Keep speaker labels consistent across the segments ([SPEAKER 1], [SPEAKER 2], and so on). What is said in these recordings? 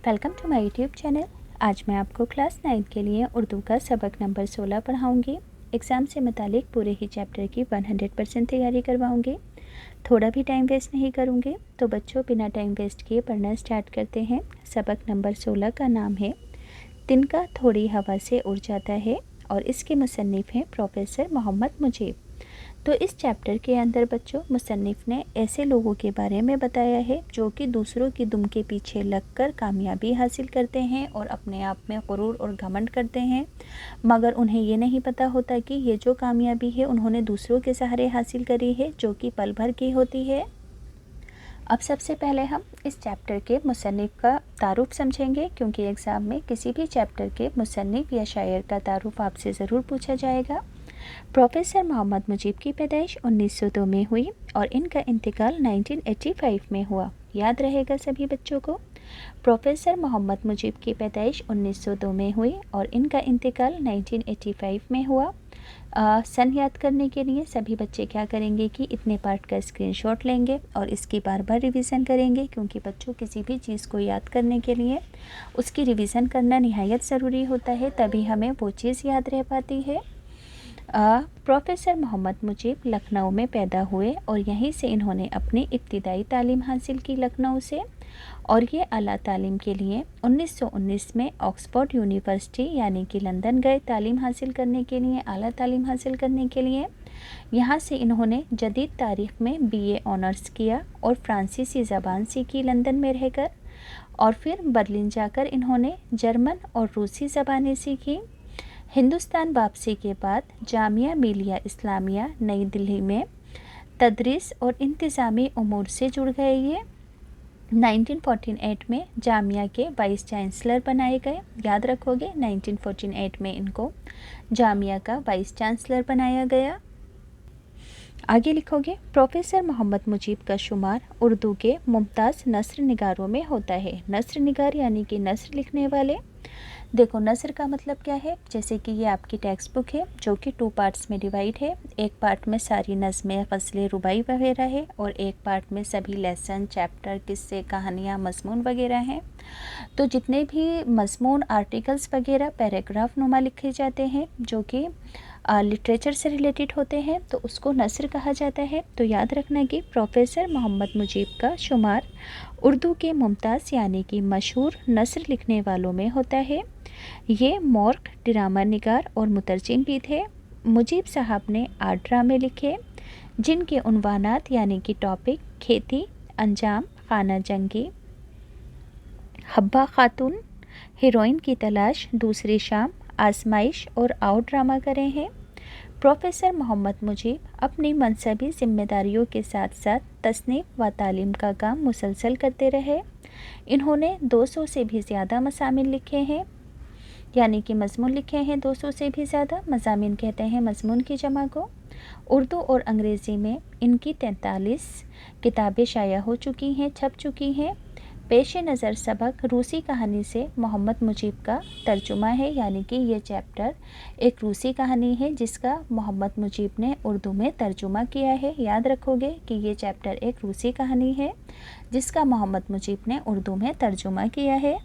[SPEAKER 1] Welcome to my YouTube channel. आज मैं आपको क्लास 9 के लिए उर्दू का सबक नंबर 16 पढ़ाऊँगी। एग्ज़ाम से मुतालिक पूरे ही चैप्टर की 100% तैयारी करवाऊँगी। थोड़ा भी टाइम वेस्ट नहीं करूँगी। तो बच्चों, बिना टाइम वेस्ट किए पढ़ना स्टार्ट करते हैं। सबक नंबर 16 का नाम है तिनका थोड़ी हवा से उड़ जाता है और इसके मुसन्निफ़ हैं प्रोफेसर मोहम्मद मुजीब। तो इस चैप्टर के अंदर बच्चों, मुसन्निफ़ ने ऐसे लोगों के बारे में बताया है जो कि दूसरों की दुम के पीछे लगकर कामयाबी हासिल करते हैं और अपने आप में गुरूर और घमंड करते हैं, मगर उन्हें ये नहीं पता होता कि ये जो कामयाबी है उन्होंने दूसरों के सहारे हासिल करी है, जो कि पल भर की होती है। अब सबसे पहले हम इस चैप्टर के मुसन्निफ़ का तारुफ समझेंगे, क्योंकि एग्ज़ाम में किसी भी चैप्टर के मुसन्निफ़ या शायर का तारुफ आपसे ज़रूर पूछा जाएगा। प्रोफेसर मोहम्मद मुजीब की पैदाइश 1902 में हुई और इनका इंतकाल 1985 में हुआ। याद रहेगा सभी बच्चों को। प्रोफेसर मोहम्मद मुजीब की पैदाइश 1902 में हुई और इनका इंतकाल 1985 में हुआ। सन याद करने के लिए सभी बच्चे क्या करेंगे कि इतने पार्ट का स्क्रीनशॉट लेंगे और इसकी बार बार रिवीज़न करेंगे, क्योंकि बच्चों किसी भी चीज़ को याद करने के लिए उसकी रिवीज़न करना निहायत ज़रूरी होता है, तभी हमें वो चीज़ याद रह पाती है। प्रोफेसर मोहम्मद मुजीब लखनऊ में पैदा हुए और यहीं से इन्होंने अपनी इब्तिदाई तालीम हासिल की लखनऊ से, और ये आला तालीम के लिए 1919 में ऑक्सफोर्ड यूनिवर्सिटी यानी कि लंदन गए तालीम हासिल करने के लिए, आला तालीम हासिल करने के लिए। यहाँ से इन्होंने जदीद तारीख़ में BA ऑनर्स किया और फ़्रांसीसी ज़बान सीखी लंदन में रहकर, और फिर बर्लिन जाकर इन्होंने जर्मन और रूसी ज़बानें सीखी। हिंदुस्तान वापसी के बाद जामिया मिलिया इस्लामिया नई दिल्ली में तदरीस और इंतज़ामी उमूर से जुड़ गए। ये 1948 में जामिया के वाइस चांसलर बनाए गए। याद रखोगे, 1948 में इनको जामिया का वाइस चांसलर बनाया गया। आगे लिखोगे, प्रोफेसर मोहम्मद मुजीब का शुमार उर्दू के मुमताज़ नस्र निगारों में होता है। नस्र निगार यानी कि नस्र लिखने वाले। देखो, नस्र का मतलब क्या है, जैसे कि ये आपकी टेक्स्ट बुक है जो कि 2 पार्ट्स में डिवाइड है। एक पार्ट में सारी नज़में, ग़ज़लें, रुबाई वगैरह है और एक पार्ट में सभी लेसन, चैप्टर, किस्से, कहानियाँ, मज़मून वगैरह हैं। तो जितने भी मज़मून, आर्टिकल्स वगैरह पैराग्राफ नुमा लिखे जाते हैं जो कि लिटरेचर से रिलेटेड होते हैं, तो उसको नस्र कहा जाता है। तो याद रखना कि प्रोफेसर मोहम्मद मुजीब का शुमार उर्दू के मुमताज़ यानी कि मशहूर नस्र लिखने वालों में होता है। ये मौर्ख, ड्रामा निगार और मुतरजिम भी थे। मुजीब साहब ने 8 ड्रामे लिखे जिनके उन्वानात यानी कि टॉपिक खेती, अंजाम, खाना जंगी, हब्बा खातून, हीरोइन की तलाश, दूसरी शाम, आजमाइश और आउट ड्रामा करे हैं। प्रोफेसर मोहम्मद मुजीब अपनी मनसबी जिम्मेदारियों के साथ साथ तसनीफ़ व तालीम का काम मुसलसल करते रहे। इन्होंने 200 से भी ज़्यादा मज़ामीन लिखे हैं, यानी कि मज़मून लिखे हैं 200 से भी ज़्यादा। मज़ामीन कहते हैं मज़मून की जमा को। उर्दू और अंग्रेज़ी में इनकी 43 किताबें शाया हो चुकी हैं, छप चुकी हैं। पेश नज़र सबक रूसी कहानी से मोहम्मद मुजीब का तर्जुमा है, यानी कि ये चैप्टर एक रूसी कहानी है जिसका मोहम्मद मुजीब ने उर्दू में तर्जुमा किया है। याद रखोगे कि ये चैप्टर एक रूसी कहानी है जिसका मोहम्मद मुजीब ने उर्दू में तर्जुमा किया है।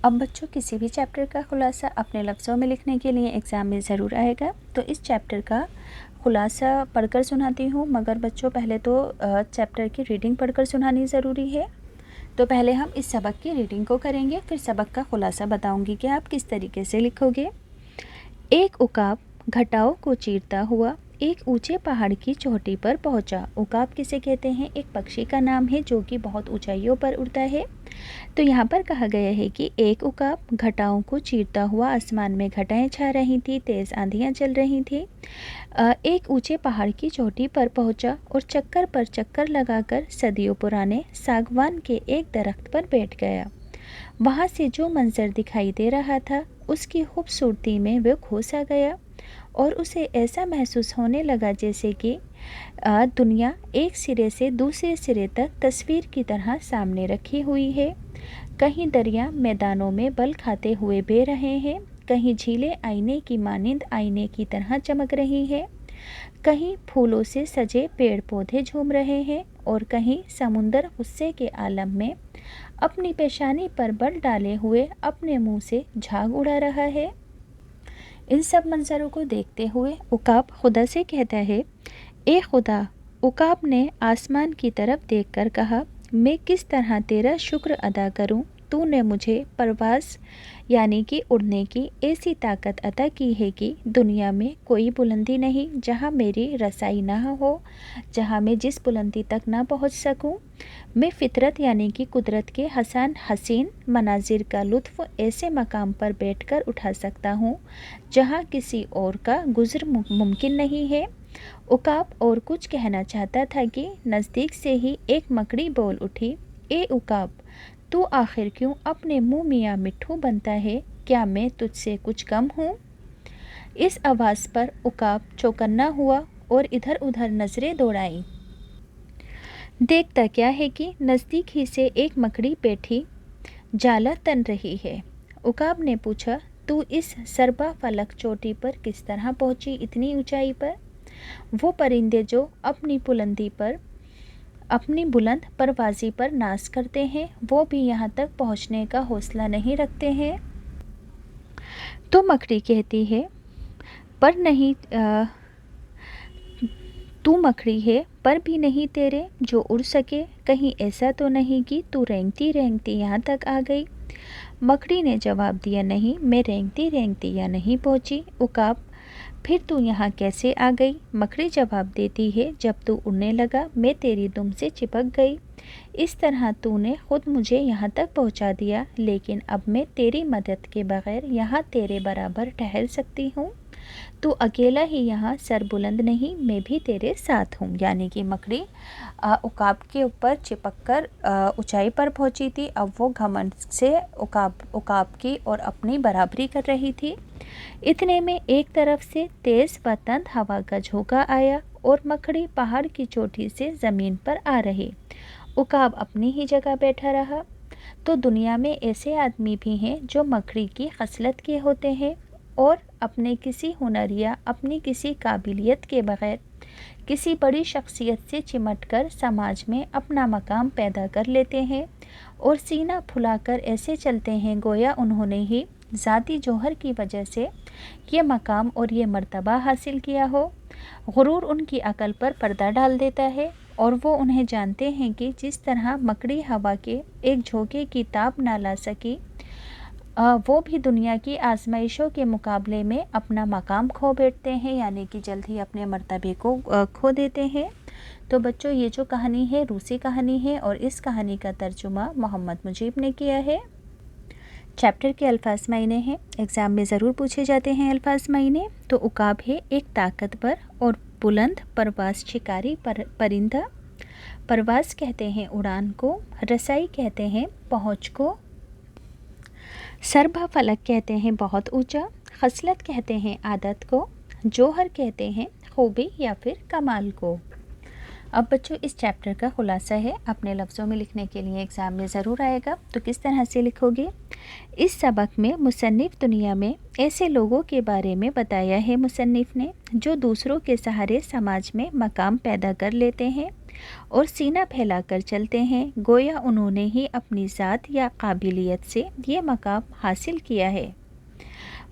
[SPEAKER 1] अब बच्चों, किसी भी चैप्टर का खुलासा अपने लफ्ज़ों में लिखने के लिए एग्ज़ाम में ज़रूर आएगा, तो इस चैप्टर का खुलासा पढ़कर सुनाती हूँ, मगर बच्चों पहले तो चैप्टर की रीडिंग पढ़कर सुनानी ज़रूरी है। तो पहले हम इस सबक की रीडिंग को करेंगे, फिर सबक का खुलासा बताऊंगी कि आप किस तरीके से लिखोगे। एक उकाब घटाओं को चीरता हुआ एक ऊंचे पहाड़ की चोटी पर पहुंचा। उकाब किसे कहते हैं? एक पक्षी का नाम है जो कि बहुत ऊंचाइयों पर उड़ता है। तो यहाँ पर कहा गया है कि एक उकाब घटाओं को चीरता हुआ, आसमान में घटाएं छा रही थी, तेज़ आंधियाँ चल रही थी, एक ऊंचे पहाड़ की चोटी पर पहुंचा और चक्कर पर चक्कर लगाकर सदियों पुराने सागवान के एक दरख्त पर बैठ गया। वहाँ से जो मंजर दिखाई दे रहा था उसकी खूबसूरती में वह खो सा गया और उसे ऐसा महसूस होने लगा जैसे कि दुनिया एक सिरे से दूसरे सिरे तक तस्वीर की तरह सामने रखी हुई है। कहीं दरिया मैदानों में बल खाते हुए बह रहे हैं, कहीं झीलें आईने की मानिंद आईने की तरह चमक रही है, कहीं फूलों से सजे पेड़ पौधे झूम रहे हैं और कहीं समुंदर गुस्से के आलम में अपनी पेशानी पर बल डाले हुए अपने मुंह से झाग उड़ा रहा है। इन सब मंजरों को देखते हुए उकाब खुदा से कहता है, ए खुदा। उकाब ने आसमान की तरफ देखकर कहा, मैं किस तरह तेरा शुक्र अदा करूं? तूने मुझे परवाज़ यानी कि उड़ने की ऐसी ताकत अता की है कि दुनिया में कोई बुलंदी नहीं जहां मेरी रसाई ना हो, जहां मैं जिस बुलंदी तक ना पहुंच सकूं। मैं फितरत यानी कि कुदरत के हसीन मनाजिर का लुत्फ़ ऐसे मकाम पर बैठकर उठा सकता हूं जहां किसी और का गुज़र मुमकिन नहीं है। उकाब और कुछ कहना चाहता था कि नज़दीक से ही एक मकड़ी बोल उठी, ए उकाब, तू आखिर क्यों अपने मुंह मियाँ मिट्ठू बनता है? क्या मैं तुझसे कुछ कम हूँ? इस आवाज़ पर उकाब चौकन्ना हुआ और इधर उधर नज़रें दौड़ाई। देखता क्या है कि नज़दीक ही से एक मकड़ी बैठी जाला तन रही है। उकाब ने पूछा, तू इस सरबा फलक चोटी पर किस तरह पहुँची, इतनी ऊंचाई पर? वो परिंदे जो अपनी बुलंद परवाज़ी पर नाज करते हैं, वो भी यहाँ तक पहुँचने का हौसला नहीं रखते हैं। तो मकड़ी कहती है, पर नहीं तू मकड़ी है पर भी नहीं तेरे जो उड़ सके। कहीं ऐसा तो नहीं कि तू रेंगती रेंगती यहाँ तक आ गई? मकड़ी ने जवाब दिया, नहीं, मैं रेंगती रेंगती यहाँ नहीं पहुँची। उकाब, फिर तू यहाँ कैसे आ गई? मकड़ी जवाब देती है, जब तू उड़ने लगा मैं तेरी दुम से चिपक गई। इस तरह तूने खुद मुझे यहाँ तक पहुँचा दिया, लेकिन अब मैं तेरी मदद के बगैर यहाँ तेरे बराबर ठहर सकती हूँ। तू अकेला ही यहाँ सर बुलंद नहीं, मैं भी तेरे साथ हूँ। यानी कि मकड़ी उकाब के ऊपर चिपककर ऊंचाई पर पहुँची थी। अब वो घमंड से उकाब की और अपनी बराबरी कर रही थी। इतने में एक तरफ से तेज़ व तंद हवा का झोंका आया और मकड़ी पहाड़ की चोटी से ज़मीन पर आ रही। उकाब अपनी ही जगह बैठा रहा। तो दुनिया में ऐसे आदमी भी हैं जो मकड़ी की खसलत के होते हैं और अपने किसी हुनर या अपनी किसी काबिलियत के बगैर किसी बड़ी शख्सियत से चिमटकर समाज में अपना मकाम पैदा कर लेते हैं और सीना फुलाकर ऐसे चलते हैं गोया उन्होंने ही ज़ाती जौहर की वजह से ये मकाम और ये मर्तबा हासिल किया हो। गुरूर उनकी अकल पर पर्दा डाल देता है और वो उन्हें जानते हैं कि जिस तरह मकड़ी हवा के एक झोंके की ताब ना ला सकी, वो भी दुनिया की आजमाइशों के मुकाबले में अपना मकाम खो बैठते हैं, यानी कि जल्द ही अपने मर्तबे को खो देते हैं। तो बच्चों, ये जो कहानी है रूसी कहानी है और इस कहानी का तर्जुमा मोहम्मद मुजीब ने किया है। चैप्टर के अल्फाज मायने हैं, एग्ज़ाम में ज़रूर पूछे जाते हैं अल्फाज मायने। तो उकाब है एक ताकतवर और बुलंद परवाज़ शिकारी परिंदा। परवाज़ कहते हैं उड़ान को, रसाई कहते हैं पहुँच को, सरबा फलक कहते हैं बहुत ऊंचा, खसलत कहते हैं आदत को, जौहर कहते हैं खूबी या फिर कमाल को। अब बच्चों, इस चैप्टर का खुलासा है, अपने लफ्ज़ों में लिखने के लिए एग्ज़ाम में ज़रूर आएगा। तो किस तरह से लिखोगे? इस सबक में मुसन्निफ़ दुनिया में ऐसे लोगों के बारे में बताया है मुसन्निफ़ ने जो दूसरों के सहारे समाज में मकाम पैदा कर लेते हैं और सीना फैलाकर चलते हैं गोया उन्होंने ही अपनी ज़ात या काबिलियत से ये मकाम हासिल किया है।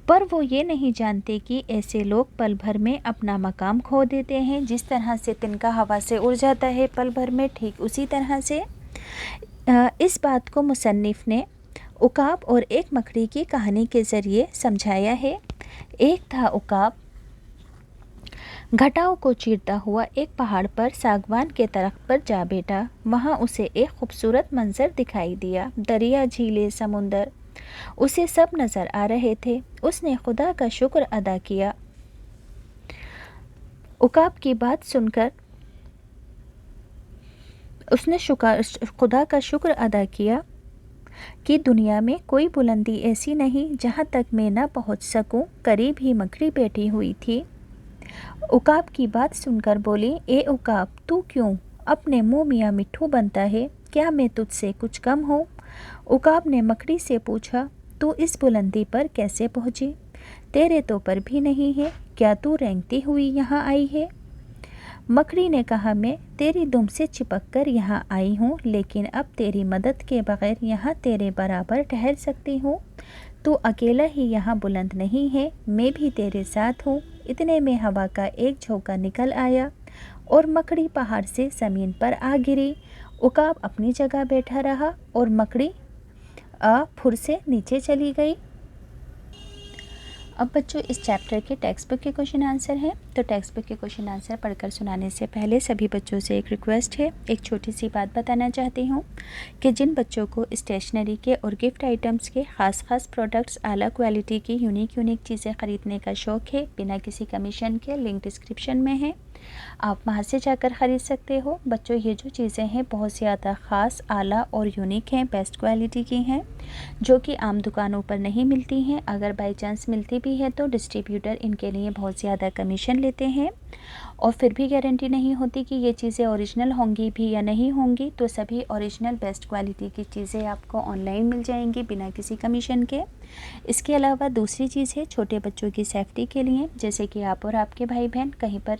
[SPEAKER 1] पर वो ये नहीं जानते कि ऐसे लोग पल भर में अपना मकाम खो देते हैं। जिस तरह से तिनका हवा से उड़ जाता है पल भर में, ठीक उसी तरह से इस बात को मुसन्निफ़ ने उकाब और एक मकड़ी की कहानी के ज़रिए समझाया है। एक था उकाब, घटाओं को चीरता हुआ एक पहाड़ पर सागवान के दरख्त पर जा बैठा। वहाँ उसे एक खूबसूरत मंजर दिखाई दिया, दरिया, झीलें, समुंदर, उसे सब नज़र आ रहे थे। उसने खुदा का शुक्र अदा किया। उकाब की बात सुनकर उसने खुदा का शुक्र अदा किया कि दुनिया में कोई बुलंदी ऐसी नहीं जहाँ तक मैं न पहुँच सकूँ। करीब ही मकड़ी बैठी हुई थी। उकाब की बात सुनकर बोली, ए उकाब, तू क्यों अपने मुँह मियाँ मिट्ठू बनता है? क्या मैं तुझसे कुछ कम हूँ? उकाब ने मकड़ी से पूछा, तू इस बुलंदी पर कैसे पहुँची? तेरे तो पर भी नहीं है, क्या तू रेंगती हुई यहाँ आई है? मकड़ी ने कहा, मैं तेरी दुम से चिपक कर यहाँ आई हूँ, लेकिन अब तेरी मदद के बगैर यहाँ तेरे बराबर ठहर सकती हूँ। तू अकेला ही यहाँ बुलंद नहीं है, मैं भी तेरे साथ हूँ। इतने में हवा का एक झोंका निकल आया और मकड़ी पहाड़ से ज़मीन पर आ गिरी। उकाब अपनी जगह बैठा रहा और मकड़ी फुर से नीचे चली गई। अब बच्चों इस चैप्टर के टेक्स्ट बुक के क्वेश्चन आंसर हैं। तो टेक्स्ट बुक के क्वेश्चन आंसर पढ़कर सुनाने से पहले सभी बच्चों से एक रिक्वेस्ट है, एक छोटी सी बात बताना चाहती हूँ कि जिन बच्चों को स्टेशनरी के और गिफ्ट आइटम्स के ख़ास प्रोडक्ट्स, आला क्वालिटी की यूनिक चीज़ें ख़रीदने का शौक़ है, बिना किसी कमीशन के, लिंक डिस्क्रिप्शन में है, आप वहाँ से जाकर ख़रीद सकते हो। बच्चों ये जो चीज़ें हैं बहुत ज़्यादा ख़ास, आला और यूनिक हैं, बेस्ट क्वालिटी की हैं, जो कि आम दुकानों पर नहीं मिलती हैं। अगर बाई चांस मिलती भी है तो डिस्ट्रीब्यूटर इनके लिए बहुत ज़्यादा कमीशन लेते हैं और फिर भी गारंटी नहीं होती कि ये चीज़ें ओरिजिनल होंगी भी या नहीं होंगी। तो सभी ओरिजिनल बेस्ट क्वालिटी की चीज़ें आपको ऑनलाइन मिल जाएंगी बिना किसी कमीशन के। इसके अलावा दूसरी चीज़ है छोटे बच्चों की सेफ्टी के लिए, जैसे कि आप और आपके भाई बहन कहीं पर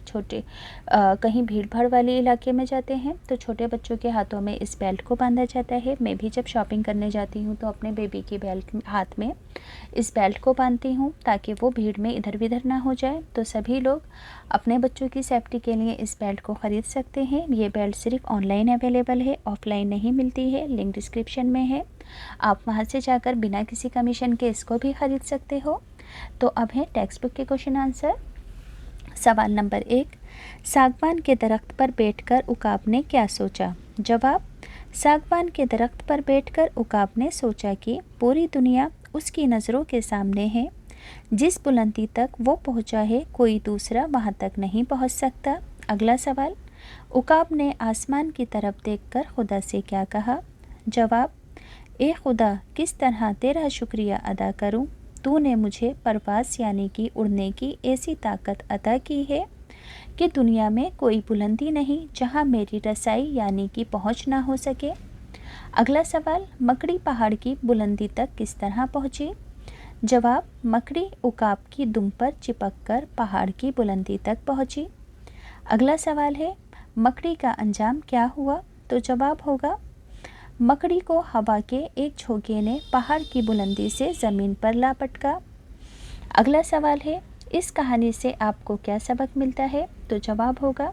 [SPEAKER 1] कहीं भीड़ भाड़ वाले इलाके में जाते हैं तो छोटे बच्चों के हाथों में इस बेल्ट को बांधा जाता है। मैं भी जब शॉपिंग करने जाती हूँ तो अपने बेबी की हाथ में इस बेल्ट को बांधती हूँ ताकि वो भीड़ में इधर उधर ना हो जाए। तो सभी लोग अपने बच्चों की सेफ्टी के लिए इस बेल्ट को ख़रीद सकते हैं। ये बेल्ट सिर्फ ऑनलाइन अवेलेबल है, ऑफलाइन नहीं मिलती है, लिंक डिस्क्रिप्शन में है, आप वहां से जाकर बिना किसी कमीशन के इसको भी ख़रीद सकते हो। तो अब है टेक्स्ट बुक के क्वेश्चन आंसर। सवाल नंबर 1, सागवान के दरख्त पर बैठकर उकाब ने क्या सोचा? जवाब, सागवान के दरख्त पर बैठकर उकाब ने सोचा कि पूरी दुनिया उसकी नज़रों के सामने है। जिस बुलंदी तक वो पहुंचा है कोई दूसरा वहां तक नहीं पहुंच सकता। अगला सवाल, उकाब ने आसमान की तरफ देखकर खुदा से क्या कहा? जवाब, ए खुदा, किस तरह तेरा शुक्रिया अदा करूं? तूने मुझे परवाज़ यानी कि उड़ने की ऐसी ताकत अता की है कि दुनिया में कोई बुलंदी नहीं जहां मेरी रसाई यानी कि पहुंच ना हो सके। अगला सवाल, मकड़ी पहाड़ की बुलंदी तक किस तरह पहुंची? जवाब, मकड़ी उकाब की दुम पर चिपक कर पहाड़ की बुलंदी तक पहुंची। अगला सवाल है, मकड़ी का अंजाम क्या हुआ? तो जवाब होगा, मकड़ी को हवा के एक झोंके ने पहाड़ की बुलंदी से ज़मीन पर ला पटका। अगला सवाल है, इस कहानी से आपको क्या सबक मिलता है? तो जवाब होगा,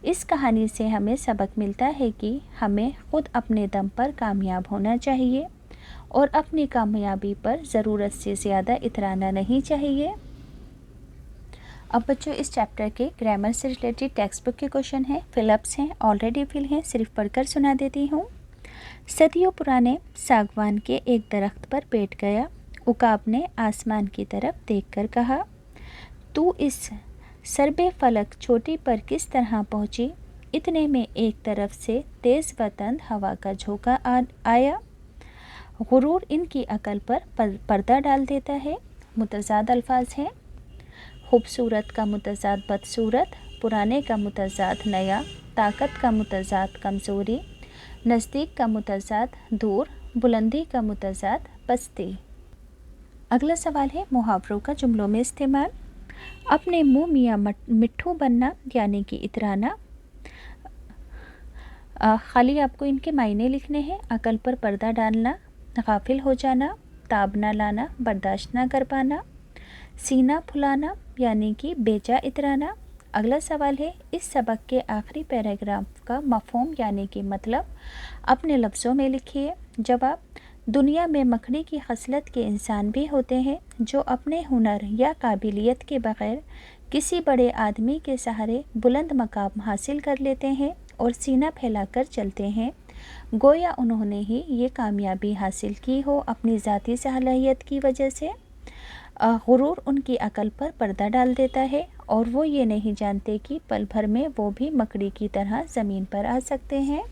[SPEAKER 1] इस कहानी से हमें सबक मिलता है कि हमें खुद अपने दम पर कामयाब होना चाहिए और अपनी कामयाबी पर ज़रूरत से ज़्यादा इतराना नहीं चाहिए। अब बच्चों इस चैप्टर के ग्रामर से रिलेटेड टेक्स्ट बुक के क्वेश्चन हैं, फिलअप्स हैं, ऑलरेडी फिल हैं, सिर्फ पढ़कर सुना देती हूँ। सदियों पुराने सागवान के एक दरख्त पर बैठ गया। उकाब ने आसमान की तरफ देखकर कहा, तू इस सरबे फलक चोटी पर किस तरह पहुँची? इतने में एक तरफ से तेज़ व तंद हवा का झोंका आया। गुरूर इनकी अकल पर पर्दा डाल देता है। मुतज़ाद अल्फाज हैं, खूबसूरत का मुतज़ाद बदसूरत, पुराने का मुतज़ाद नया, ताकत का मुतज़ाद कमज़ोरी, नज़दीक का मुतज़ाद दूर, बुलंदी का मुतज़ाद पस्ती। अगला सवाल है मुहावरों का जुमलों में इस्तेमाल। अपने मुँह मियाँ मिट्ठू बनना यानी कि इतराना। खाली आपको इनके मायने लिखने हैं। अकल पर पर्दा डालना, गाफिल हो जाना, ताब ना लाना, बर्दाश्त ना कर पाना, सीना फुलाना यानी कि बेजा इतराना। अगला सवाल है, इस सबक के आखिरी पैराग्राफ का मफ़हूम यानी कि मतलब अपने लफ्ज़ों में लिखिए। जवाब, दुनिया में मकड़ी की खसलत के इंसान भी होते हैं जो अपने हुनर या काबिलियत के बग़ैर किसी बड़े आदमी के सहारे बुलंद मकाम हासिल कर लेते हैं और सीना फैलाकर चलते हैं, गोया उन्होंने ही ये कामयाबी हासिल की हो अपनी ज़ाती सलाहियत की वजह से। गुरूर उनकी अकल पर पर्दा डाल देता है और वो ये नहीं जानते कि पल भर में वो भी मकड़ी की तरह ज़मीन पर आ सकते हैं।